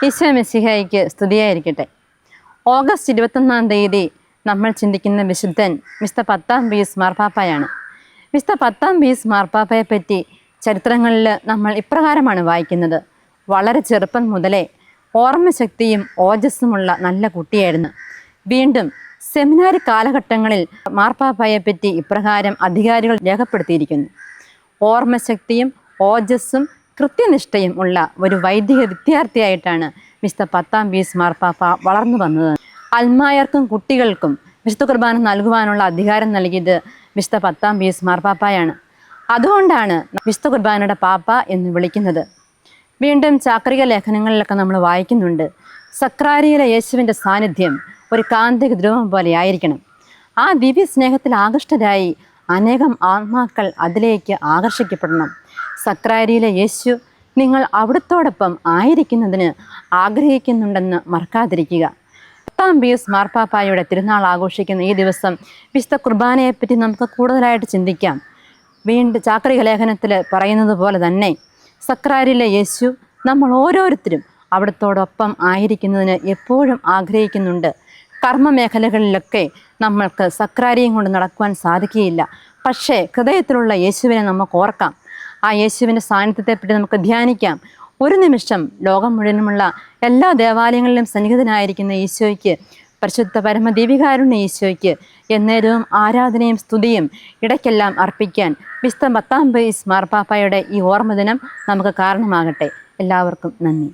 ഈശോ മിശിഹായ്ക്ക് സ്തുതിയായിരിക്കട്ടെ. ഓഗസ്റ്റ് 21 തീയതി നമ്മൾ ചിന്തിക്കുന്ന വിശുദ്ധൻ മിസ്റ്റർ 10 പീസ് മാർപ്പാപ്പയാണ്. മിസ്റ്റർ 10 പീസ് മാർപ്പാപ്പയെ പറ്റി ചരിത്രങ്ങളിൽ നമ്മൾ ഇപ്രകാരമാണ് വായിക്കുന്നത്. വളരെ ചെറുപ്പം മുതലേ ഓർമ്മശക്തിയും ഓജസ്സുമുള്ള നല്ല കുട്ടിയായിരുന്നു. വീണ്ടും സെമിനാരി കാലഘട്ടങ്ങളിൽ മാർപ്പാപ്പയെ പറ്റി ഇപ്രകാരം അധികാരികൾ രേഖപ്പെടുത്തിയിരിക്കുന്നു. ഓർമ്മശക്തിയും ഓജസ്സും കൃത്യനിഷ്ഠയും ഉള്ള ഒരു വൈദിക വിദ്യാർത്ഥിയായിട്ടാണ് മിസ്റ്റർ 10 പീസ് മാർപ്പാപ്പ വളർന്നു വന്നത്. അൽമായർക്കും കുട്ടികൾക്കും വിശുദ്ധ കുർബാന നൽകുവാനുള്ള അധികാരം നൽകിയത് മിസ്റ്റർ 10 പീസ് മാർപ്പാപ്പയാണ്. അതുകൊണ്ടാണ് വിശുദ്ധ കുർബാനയുടെ പാപ്പ എന്ന് വിളിക്കുന്നത്. വീണ്ടും ചാക്രിക ലേഖനങ്ങളിലൊക്കെ നമ്മൾ വായിക്കുന്നുണ്ട്, സക്രാരിയിലെ യേശുവിൻ്റെ സാന്നിധ്യം ഒരു കാന്തിക ധ്രുവം പോലെ ആയിരിക്കണം. ആ ദിവ്യ സ്നേഹത്തിൽ ആകൃഷ്ടരായി അനേകം ആത്മാക്കൾ അതിലേക്ക് ആകർഷിക്കപ്പെടണം. സക്രാരിയിലെ യേശു നിങ്ങൾ അവിടുത്തോടൊപ്പം ആയിരിക്കുന്നതിന് ആഗ്രഹിക്കുന്നുണ്ടെന്ന് മറക്കാതിരിക്കുക. 10 പീസ് മാർപ്പാപ്പായുടെ തിരുനാൾ ആഘോഷിക്കുന്ന ഈ ദിവസം വിശുദ്ധ കുർബാനയെപ്പറ്റി നമുക്ക് കൂടുതലായിട്ട് ചിന്തിക്കാം. വീണ്ടും ചാക്രിക ലേഖനത്തിൽ പറയുന്നത് പോലെ തന്നെ സക്രാരിയിലെ യേശു നമ്മൾ ഓരോരുത്തരും അവിടുത്തോടൊപ്പം ആയിരിക്കുന്നതിന് എപ്പോഴും ആഗ്രഹിക്കുന്നുണ്ട്. കർമ്മമേഖലകളിലൊക്കെ നമ്മൾക്ക് സക്രാരിയും കൊണ്ട് നടക്കുവാൻ സാധിക്കുകയില്ല. പക്ഷേ ഹൃദയത്തിലുള്ള യേശുവിനെ നമുക്ക് ഓർക്കാം. ആ യേശുവിൻ്റെ സാന്നിധ്യത്തെപ്പറ്റി നമുക്ക് ധ്യാനിക്കാം. ഒരു നിമിഷം ലോകം മുഴുവനുമുള്ള എല്ലാ ദേവാലയങ്ങളിലും സന്നിഹിതനായിരിക്കുന്ന ഈശോയ്ക്ക്, പരിശുദ്ധ പരമദീപികാരുണ്യ ഈശോയ്ക്ക് എന്നേരവും ആരാധനയും സ്തുതിയും ഇടയ്ക്കെല്ലാം അർപ്പിക്കാൻ വിശുദ്ധ 10 പീസ് മാർപ്പാപ്പയുടെ ഈ ഓർമ്മദിനം നമുക്ക് കാരണമാകട്ടെ. എല്ലാവർക്കും നന്ദി.